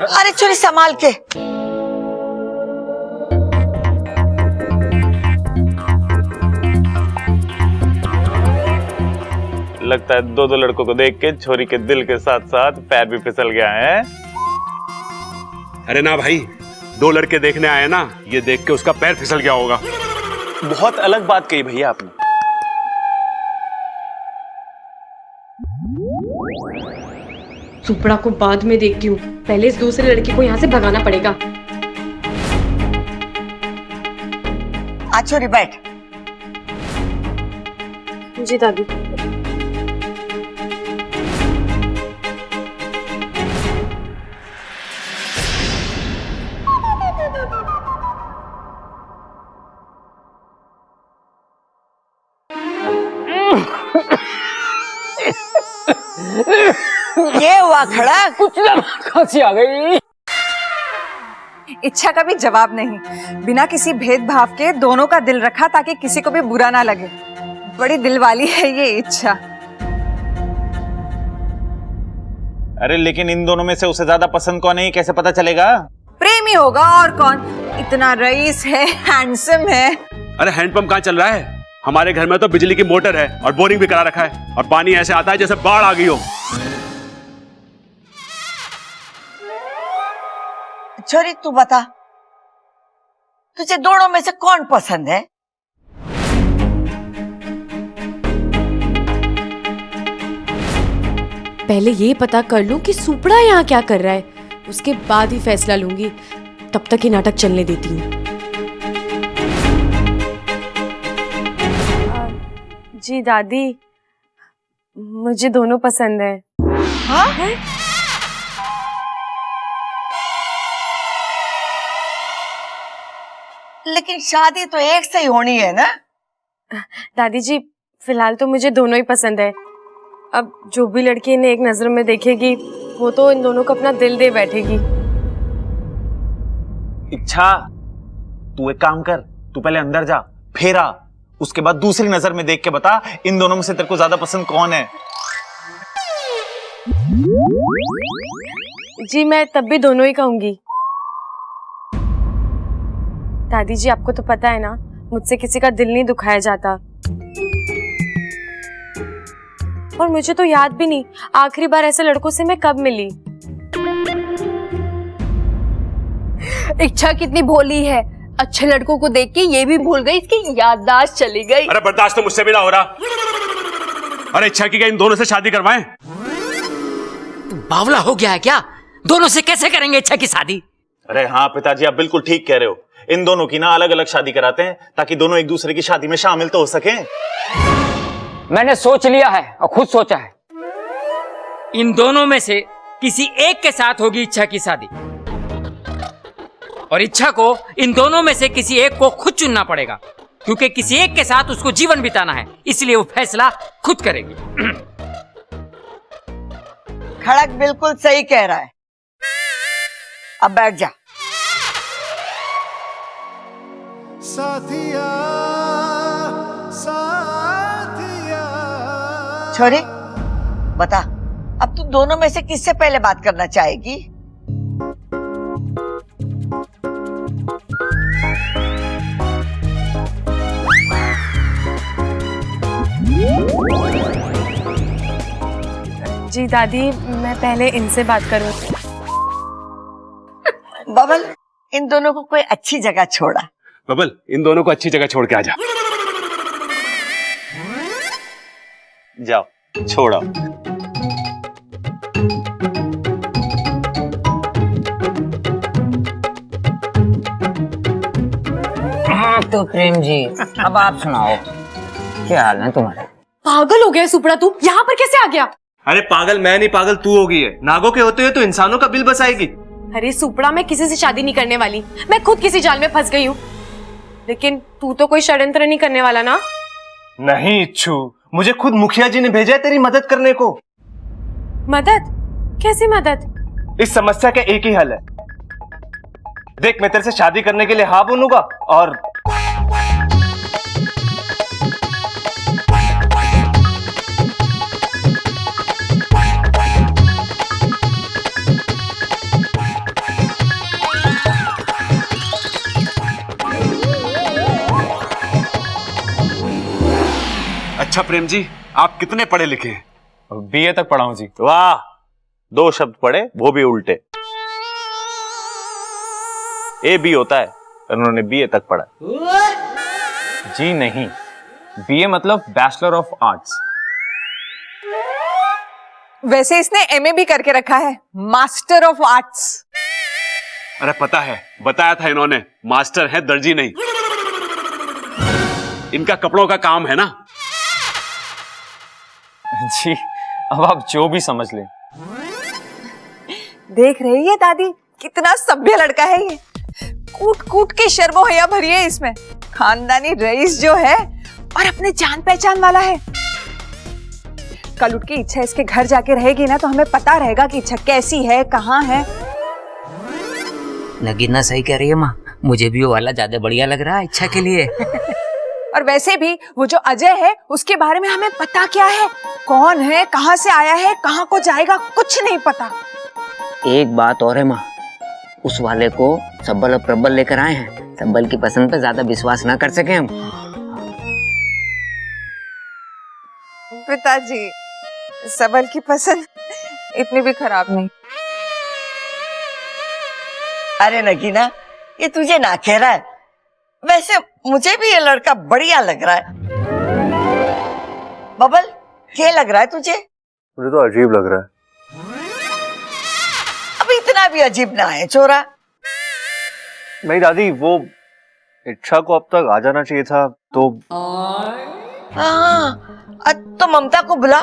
अरे छोरी संभाल के। लगता है दो दो लड़कों को देख के छोरी के दिल के साथ साथ पैर भी फिसल गया है। अरे ना भाई, दो लड़के देखने आए ना, ये देख के उसका पैर फिसल गया होगा। बहुत अलग बात कही भैया आपने। सुपड़ा को बाद में देखती हूँ, पहले इस दूसरे लड़के को यहाँ से भगाना पड़ेगा। आ छोरी बैठ। जी दादी। ये हुआ खड़ा, कुछ ना, खांसी आ गई। इच्छा का भी जवाब नहीं, बिना किसी भेदभाव के दोनों का दिल रखा ताकि किसी को भी बुरा ना लगे। बड़ी दिल वाली है ये इच्छा। अरे लेकिन इन दोनों में से उसे ज्यादा पसंद कौन है ये कैसे पता चलेगा? प्रेमी होगा और कौन, इतना रईस है, हैंडसम है। अरे हैंडपंप कहाँ चल रहा है? हमारे घर में तो बिजली की मोटर है और बोरिंग भी करा रखा है, और पानी ऐसे आता है जैसे बाढ़ आ गई हो। छोरी तू बता, तुझे दोनों में से कौन पसंद है? पहले ये पता कर लूं कि सुपड़ा यहाँ क्या कर रहा है, उसके बाद ही फैसला लूंगी। तब तक ही नाटक चलने देती हूँ। जी दादी, मुझे दोनों पसंद है। हाँ? लेकिन शादी तो एक से ही होनी है ना? दादी जी, फिलहाल तो मुझे दोनों ही पसंद है। अब जो भी लड़की इन्हें एक नजर में देखेगी वो तो इन दोनों को अपना दिल दे बैठेगी। इच्छा, तू एक काम कर, तू पहले अंदर जा, फिर आ, उसके बाद दूसरी नजर में देख के बता इन दोनों में से तेरे को ज्यादा पसंद कौन है। जी मैं तब भी दोनों ही कहूंगी। दादी जी, आपको तो पता है ना, मुझसे किसी का दिल नहीं दुखाया जाता। और मुझे तो याद भी नहीं आखिरी बार ऐसे लड़कों से मैं कब मिली। इच्छा कितनी भोली है, अच्छे लड़कों को देख के ये भी भूल गई, इसकी याददाश्त चली गई। अरे बर्दाश्त तो मुझसे भी ना हो रहा। अरे इच्छा की क्या इन दोनों से शादी करवाएं? तू बावला हो गया है क्या? दोनों से कैसे करेंगे इच्छा की शादी? अरे हाँ पिताजी, आप बिल्कुल ठीक कह रहे हो। इन दोनों की ना अलग अलग शादी कराते हैं ताकि दोनों एक दूसरे की शादी में शामिल तो हो सके। मैंने सोच लिया है और खुद सोचा है, इन दोनों में से किसी एक के साथ होगी इच्छा की शादी, और इच्छा को इन दोनों में से किसी एक को खुद चुनना पड़ेगा, क्योंकि किसी एक के साथ उसको जीवन बिताना है, इसलिए वो फैसला खुद करेगी। खड़क बिल्कुल सही कह रहा है। अब बैठ जा। साथिया साथिया। छोरी बता, अब तू दोनों में से किससे पहले बात करना चाहेगी? जी दादी, मैं पहले इनसे बात करूं। बबल, इन दोनों को कोई अच्छी जगह छोड़ा। बबल, इन दोनों को अच्छी जगह छोड़ के आ जा। जाओ, छोड़ो। हाँ तो प्रेम जी, अब आप सुनाओ, क्या हाल है तुम्हारे? पागल हो गया सुपड़ा, तू यहाँ पर कैसे आ गया? अरे पागल मैं नहीं, पागल तू हो गई है। नागों के होते हुए तो इंसानों का बिल बसाएगी। अरे सुपड़ा, मैं किसी से शादी नहीं करने वाली, मैं खुद किसी जाल में फंस गई हूँ। लेकिन तू तो कोई षड्यंत्र नहीं करने वाला ना? नहीं इच्छू, मुझे खुद मुखिया जी ने भेजा है तेरी मदद करने को। मदद? कैसी मदद? इस समस्या का एक ही हल है। देख, मैं तेरे से शादी करने के लिए हाँ बोलूंगा और अच्छा प्रेम जी, आप कितने पढ़े लिखे हैं? बीए तक पढ़ा हूं जी। वाह, 2 शब्द पढ़े वो भी उल्टे। ए बी होता है, उन्होंने बीए तक पढ़ा। जी नहीं, बीए मतलब बैचलर ऑफ आर्ट्स। वैसे इसने एमए भी करके रखा है, मास्टर ऑफ आर्ट्स। अरे पता है, बताया था इन्होंने, मास्टर है, दर्जी नहीं। इनका कपड़ों का काम है ना। जी अब आप जो भी समझ लें। देख रही है दादी, कितना सभ्य लड़का है ये। कूट कूट के शर्मो हया भरी है इसमें। खानदानी रईस जो है और अपने जान पहचान वाला है। कल उठ की इच्छा इसके घर जाके रहेगी ना, तो हमें पता रहेगा कि इच्छा कैसी है, कहाँ है। नगीना सही कह रही है माँ, मुझे भी वो वाला ज्यादा बढ़िया लग रहा है इच्छा के लिए। और वैसे भी वो जो अजय है, उसके बारे में हमें पता क्या है? कौन है, कहाँ से आया है, कहाँ को जाएगा, कुछ नहीं पता। एक बात और है माँ, उस वाले को सब्बल और प्रबल लेकर आए हैं। सब्बल की पसंद पे ज्यादा विश्वास ना कर सके हम। पिताजी, सबल की पसंद इतनी भी खराब नहीं। अरे नगीना, ये तुझे ना कह रहा है, वैसे मुझे भी ये लड़का बढ़िया लग रहा है। बबल, क्या लग रहा है तुझे? मुझे तो अजीब लग रहा है। अब इतना भी अजीब ना है छोरा। नहीं दादी, वो इच्छा को अब तक आ जाना चाहिए था तो। हाँ, तो ममता को बुला,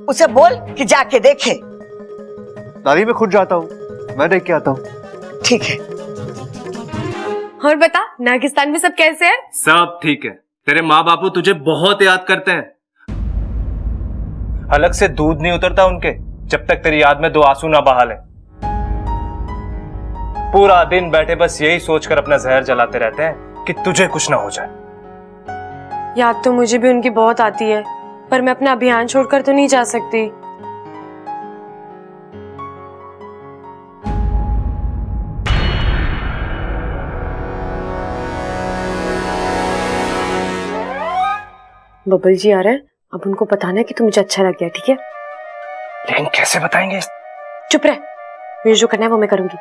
उसे बोल कि जाके देखे। दादी मैं खुद जाता हूँ, मैं देख के आता हूँ। ठीक है। और बता, नागिस्तान में सब कैसे हैं? सब ठीक है। तेरे माँ बापू तुझे बहुत याद करते हैं। हलक से दूध नहीं उतरता उनके जब तक तेरी याद में 2 आंसू ना बहा ले। पूरा दिन बैठे बस यही सोचकर अपना जहर जलाते रहते हैं कि तुझे कुछ ना हो जाए। याद तो मुझे भी उनकी बहुत आती है, पर मैं अपना अभियान छोड़कर तो नहीं जा सकती। बबल जी आ रहे हैं, अब उनको बताना है कि तू मुझे अच्छा लग गया, ठीक है? लेकिन कैसे बताएंगे? चुप रह, मुझे जो करना है वो मैं करूंगी।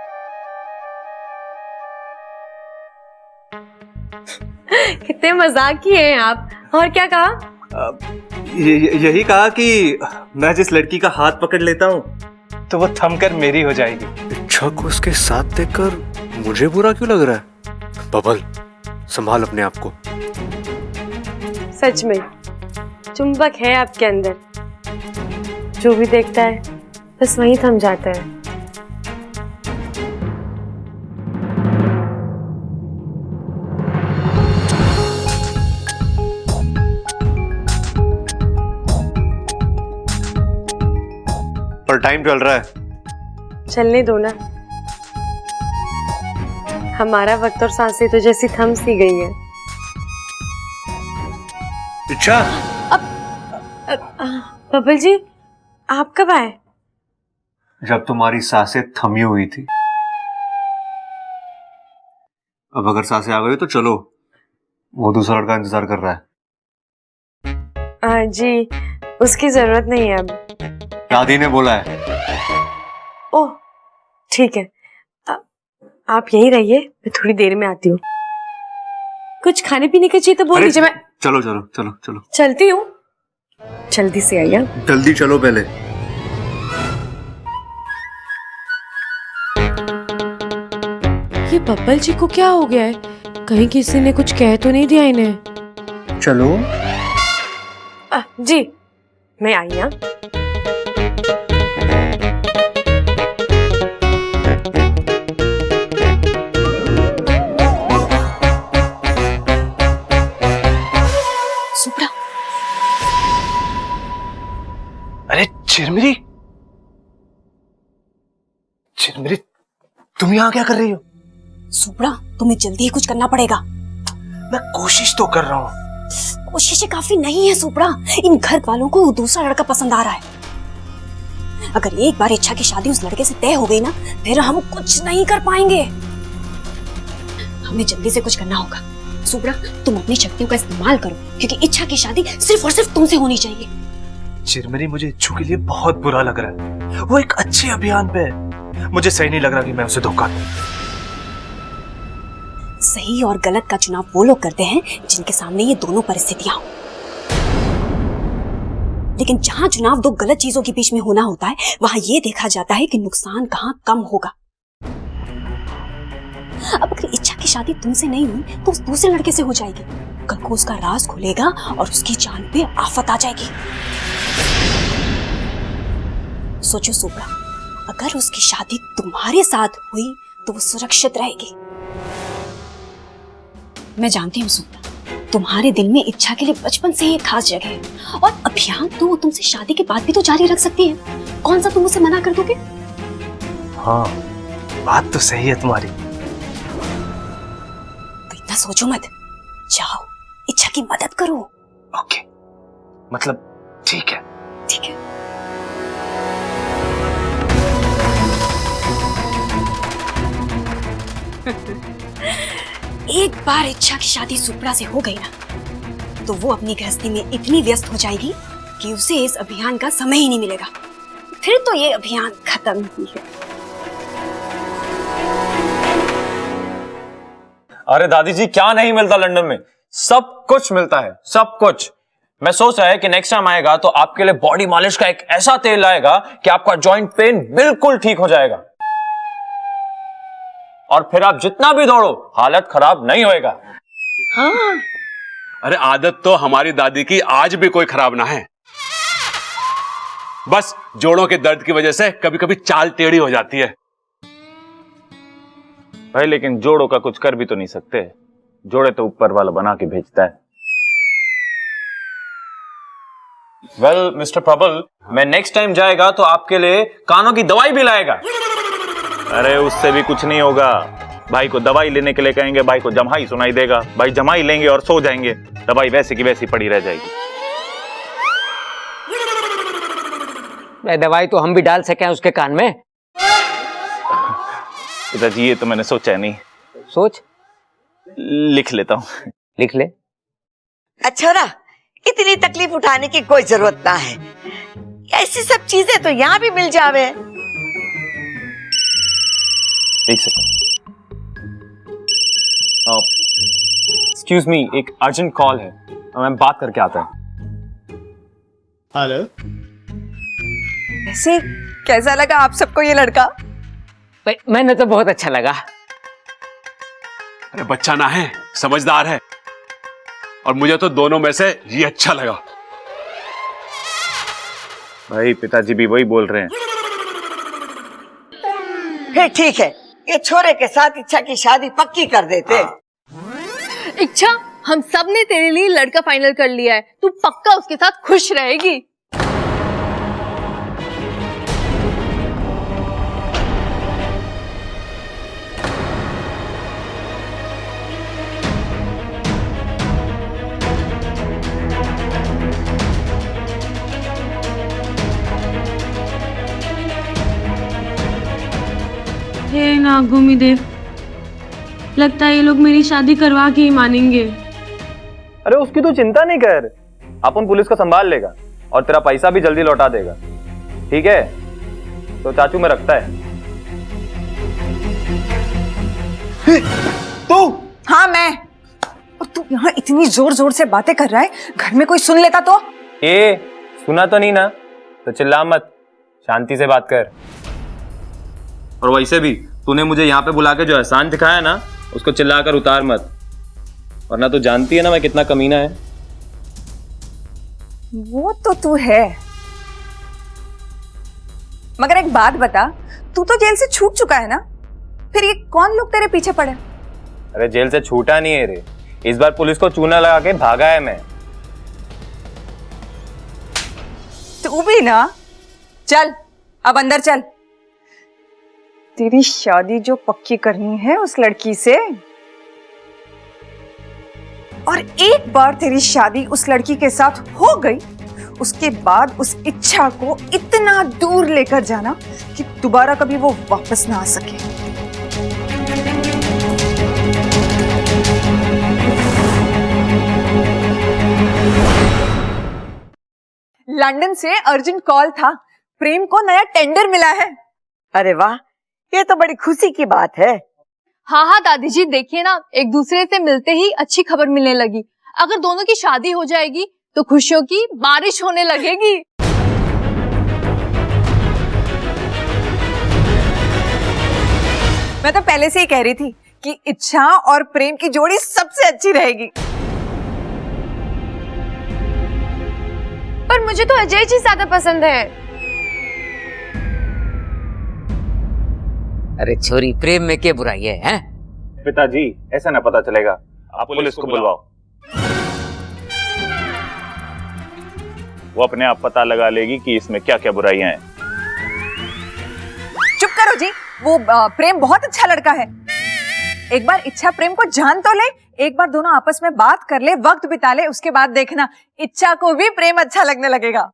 कितने मजाक किए हैं आप। और क्या कहा? यही कहा कि मैं जिस लड़की का हाथ पकड़ लेता हूँ तो वो थमकर मेरी हो जाएगी। इच्छा को उसके साथ देखकर मुझे बुरा क्यों लग रहा है? बबल, संभाल अपने आप को। सच में चुंबक है आपके अंदर, जो भी देखता है बस वहीं थम जाता है। पर टाइम चल रहा है। चलने दो ना, हमारा वक्त और सांसें तो जैसी थम सी गई है। इच्छा, बबल जी आप कब आए? जब तुम्हारी सांसें थमी हुई थी। अब अगर सांसें आ गई तो चलो, वो दूसरा लड़का इंतजार कर रहा है। जी उसकी जरूरत नहीं है अब। दादी ने बोला है। ओह ठीक है, आप यहीं रहिए, मैं थोड़ी देर में आती हूँ। कुछ खाने पीने का चाहिए तो बोल दीजिए, मैं चलो चलो चलो चलो चलती हूँ। जल्दी से आइए। जल्दी चलो पहले। ये बब्बल जी को क्या हो गया है? कहीं किसी ने कुछ कह तो नहीं दिया इन्हें? चलो। जी मैं आई। हाँ सुप्रा, अरे चिरमिरी, चिरमिरी तुम यहाँ क्या कर रही हो? सुप्रा तुम्हें जल्दी ही कुछ करना पड़ेगा। मैं कोशिश तो कर रहा हूँ। कोशिशें काफी नहीं है सुप्रा, इन घर वालों को दूसरा लड़का पसंद आ रहा है। अगर एक बार इच्छा की शादी उस लड़के से तय हो गई ना, फिर हम कुछ नहीं कर पाएंगे। हमें जल्दी से कुछ करना होगा। सुब्रा, तुम अपनी शक्तियों का इस्तेमाल करो, क्योंकि इच्छा की शादी सिर्फ और सिर्फ तुमसे होनी चाहिए। चिरमिरी, मुझे इच्छू के लिए बहुत बुरा लग रहा है। वो एक अच्छे अभियान पे है। मुझे सही नहीं लग रहा कि मैं उसे धोखा दूं। सही और गलत का चुनाव वो लोग करते हैं जिनके सामने ये दोनों परिस्थितियां हो। लेकिन जहां चुनाव दो गलत चीजों के बीच में होना होता है, वहां ये देखा जाता है कि नुकसान कहां कम होगा। अब अगर इच्छा की शादी तुमसे नहीं हुई तो उस दूसरे लड़के से हो जाएगी। कल को उसका राज खुलेगा और उसकी जान पे आफत आ जाएगी। सोचो सुब्रा, अगर उसकी शादी तुम्हारे साथ हुई तो वो सुरक्षित रहेगी। मैं जानती हूँ सुब्रा, तुम्हारे दिल में इच्छा के लिए बचपन से ही एक खास जगह है, और अभियान तो वो तुमसे शादी के बाद भी तो जारी रख सकती है। कौन सा तुम उसे मना कर दोगे? हाँ, बात तो सही है तुम्हारी। तो इतना सोचो मत, जाओ इच्छा की मदद करो। ओके, मतलब ठीक है। ठीक है। एक बार इच्छा की शादी सुप्रा से हो गई ना, तो वो अपनी गृहस्थी में इतनी व्यस्त हो जाएगी कि उसे इस अभियान का समय ही नहीं मिलेगा। फिर तो ये अभियान खत्म ही है। अरे दादी जी, क्या नहीं मिलता लंदन में? सब कुछ मिलता है, सब कुछ। मैं सोच रहा है कि नेक्स्ट टाइम आएगा तो आपके लिए बॉडी मालिश का एक ऐसा तेल लाएगा कि आपका जॉइंट पेन बिल्कुल ठीक हो जाएगा, और फिर आप जितना भी दौड़ो हालत खराब नहीं होएगा। हाँ, अरे आदत तो हमारी दादी की आज भी कोई खराब ना है, बस जोड़ों के दर्द की वजह से कभी कभी चाल टेढ़ी हो जाती है। भाई लेकिन जोड़ों का कुछ कर भी तो नहीं सकते, जोड़े तो ऊपर वाला बना के भेजता है। वेल मिस्टर प्रबल, मैं नेक्स्ट टाइम जाएगा तो आपके लिए कानों की दवाई भी लाएगा। अरे उससे भी कुछ नहीं होगा, भाई को दवाई लेने के लिए कहेंगे, भाई को जमाई सुनाई देगा, भाई जमाई लेंगे और सो जाएंगे, दवाई वैसे की वैसी पड़ी रह जाएगी। दवाई तो हम भी डाल सके उसके कान में। पिताजी ये तो मैंने सोचा नहीं। सोच, लिख लेता हूँ। लिख ले। अच्छा, इतनी तकलीफ उठाने की कोई जरूरत ना है, ऐसी सब चीजें तो यहाँ भी मिल जावे। एक सेकंड, एक्सक्यूज मी, एक अर्जेंट कॉल है, मैं बात करके आता हूँ। हेलो। वैसे कैसा लगा आप सबको ये लड़का? भाई मैंने तो बहुत अच्छा लगा। अरे बच्चा ना है, समझदार है, और मुझे तो दोनों में से ये अच्छा लगा। भाई पिताजी भी वही बोल रहे हैं। फिर ठीक है, ये छोरे के साथ इच्छा की शादी पक्की कर देते। इच्छा, हम सब ने तेरे लिए लड़का फाइनल कर लिया है, तू पक्का उसके साथ खुश रहेगी। हे नागभूमि देव, लगता है ये लोग मेरी शादी करवा के ही मानेंगे। अरे उसकी तो चिंता नहीं कर, अपन पुलिस को संभाल लेगा और तेरा पैसा भी जल्दी लौटा देगा। ठीक है, तो चाचू में रखता है। तू? हाँ मैं। और तू यहाँ इतनी जोर जोर से बातें कर रहा है, घर में कोई सुन लेता तो? सुना तो नहीं ना, तो चिल्ला मत, शांति से बात कर। और वैसे भी तूने मुझे यहाँ पे बुला के जो एहसान दिखाया ना, उसको चिल्लाकर उतार मत, वरना तू जानती है ना मैं कितना कमीना है। वो तो तू है, मगर एक बात बता, तू तो जेल से छूट चुका है ना, फिर ये कौन लोग तेरे पीछे पड़े? अरे जेल से छूटा नहीं है रे, इस बार पुलिस को चूना लगा के भागा है मैं। तू भी ना, चल अब अंदर चल। तेरी शादी जो पक्की करनी है उस लड़की से, और एक बार तेरी शादी उस लड़की के साथ हो गई, उसके बाद उस इच्छा को इतना दूर लेकर जाना कि दोबारा कभी वो वापस ना आ सके। लंदन से अर्जेंट कॉल था, प्रेम को नया टेंडर मिला है। अरे वाह, ये तो बड़ी खुशी की बात है। हाँ हाँ दादी जी, देखिए ना, एक दूसरे से मिलते ही अच्छी खबर मिलने लगी। अगर दोनों की शादी हो जाएगी तो खुशियों की बारिश होने लगेगी। मैं तो पहले से ही कह रही थी कि इच्छा और प्रेम की जोड़ी सबसे अच्छी रहेगी। पर मुझे तो अजय जी ज्यादा पसंद है। अरे छोरी, प्रेम में क्या बुराई है, हैं? पिताजी ऐसा ना पता चलेगा, आप पुलिस को बुलवाओ। वो अपने आप पता लगा लेगी कि इसमें क्या क्या बुराइयां हैं। चुप करो जी, वो प्रेम बहुत अच्छा लड़का है। एक बार इच्छा प्रेम को जान तो ले, एक बार दोनों आपस में बात कर ले, वक्त बिता ले, उसके बाद देखना इच्छा को भी प्रेम अच्छा लगने लगेगा।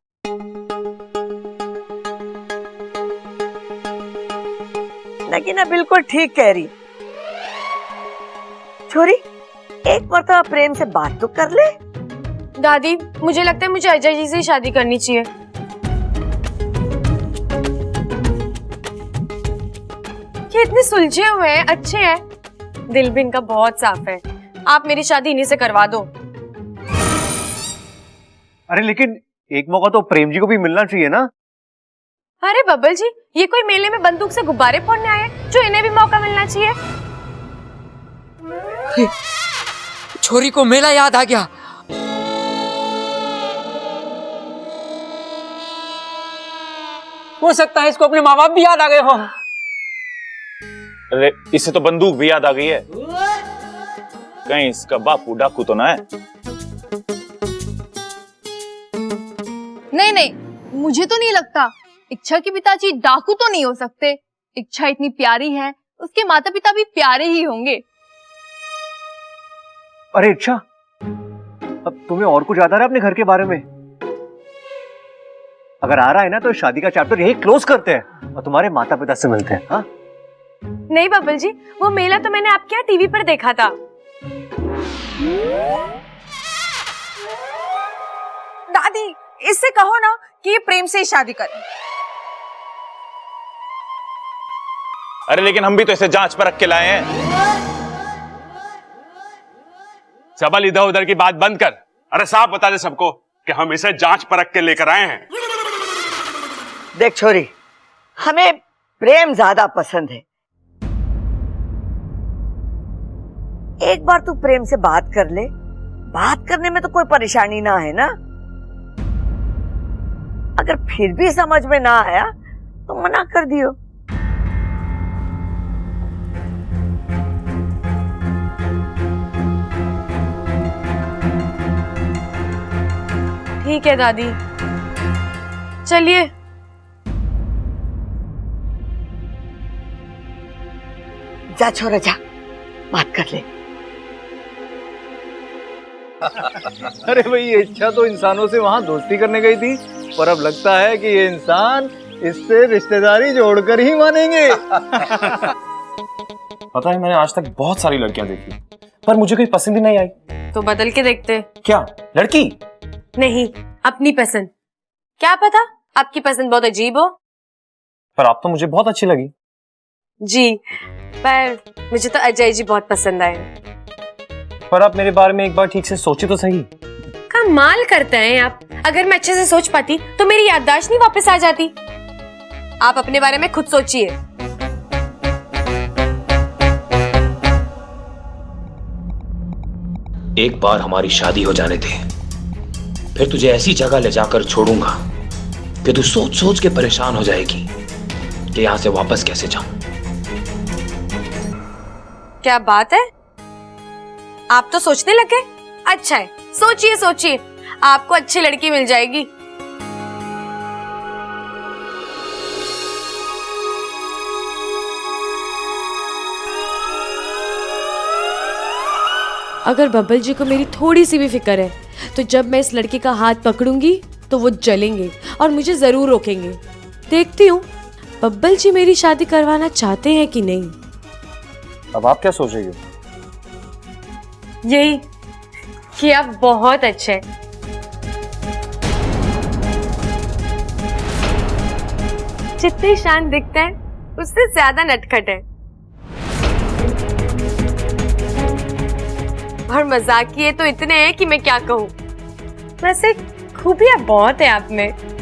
नगीना बिल्कुल ठीक कह रही। छोरी, एक मरतबा प्रेम से बात तो कर ले। दादी, मुझे लगता है मुझे अजय जी से ही शादी करनी चाहिए। ये इतने सुलझे हुए हैं, अच्छे हैं, दिल भी इनका बहुत साफ है। आप मेरी शादी इन्हीं से करवा दो। अरे लेकिन एक मौका तो प्रेम जी को भी मिलना चाहिए ना। अरे बबल जी, ये कोई मेले में बंदूक से गुब्बारे फोड़ने आए जो इन्हें भी मौका मिलना चाहिए। छोरी को मेला याद आ गया। हो सकता है इसको अपने माँ बाप भी याद आ गए हो। अरे इसे तो बंदूक भी याद आ गई है। कहीं इसका बापू डाकू तो ना है? नहीं नहीं, मुझे तो नहीं लगता। इच्छा के पिताजी डाकू तो नहीं हो सकते। इच्छा इतनी प्यारी है, उसके माता पिता भी प्यारे ही होंगे। अरे इच्छा, अब तुम्हें और कुछ याद आ रहा है अपने घर के बारे में? अगर आ रहा है ना तो शादी का चैप्टर यही क्लोज करते हैं और तुम्हारे माता पिता से मिलते हैं। हाँ? नहीं बबल जी, वो मेला तो मैंने आपके यहाँ टीवी पर देखा था। दादी, इससे कहो ना कि ये प्रेम से ही शादी करे। अरे लेकिन हम भी तो इसे जांच पर रख के लाए हैं। सबल, इधर उधर की बात बंद कर। अरे साफ बता दे सबको कि हम इसे जांच परख के लेकर आए हैं। देख छोरी, हमें प्रेम ज्यादा पसंद है। एक बार तू प्रेम से बात कर ले, बात करने में तो कोई परेशानी ना है ना। अगर फिर भी समझ में ना आया तो मना कर दियो। ठीक है दादी, चलिए। जा छोरा जा, बात कर ले। अरे भाई, ये इच्छा तो इंसानों से वहां दोस्ती करने गई थी, पर अब लगता है कि ये इंसान इससे रिश्तेदारी जोड़कर ही मानेंगे। पता है, मैंने आज तक बहुत सारी लड़कियां देखी, पर मुझे कोई पसंद ही नहीं आई। तो बदल के देखते। क्या लड़की? नहीं, अपनी पसंद। क्या पता आपकी पसंद बहुत अजीब हो। पर आप तो मुझे बहुत अच्छी लगी। जी, पर मुझे तो अजय जी बहुत पसंद आए। पर आप मेरे बारे में एक बार ठीक से सोचे तो सही। कमाल करते हैं आप। अगर मैं अच्छे से सोच पाती तो मेरी याददाश्त नहीं वापस आ जाती। आप अपने बारे में खुद सोचिए। एक बार हमारी शादी हो जाने दे, फिर तुझे ऐसी जगह ले जाकर छोड़ूंगा कि तू सोच सोच के परेशान हो जाएगी कि यहां से वापस कैसे जाऊं। क्या बात है, आप तो सोचने लगे। अच्छा है, सोचिए सोचिए, आपको अच्छी लड़की मिल जाएगी। अगर बब्बल जी को मेरी थोड़ी सी भी फिक्र है तो जब मैं इस लड़की का हाथ पकड़ूंगी तो वो जलेंगे और मुझे जरूर रोकेंगे। देखती हूँ बब्बल जी मेरी शादी करवाना चाहते हैं कि नहीं। अब आप क्या सोच रही हो? यही कि आप बहुत अच्छे हैं। जितने शांत दिखते हैं उससे ज्यादा नटखट है और मजाकिये तो इतने हैं कि मैं क्या कहूँ। वैसे खूबियां बहुत है आप में।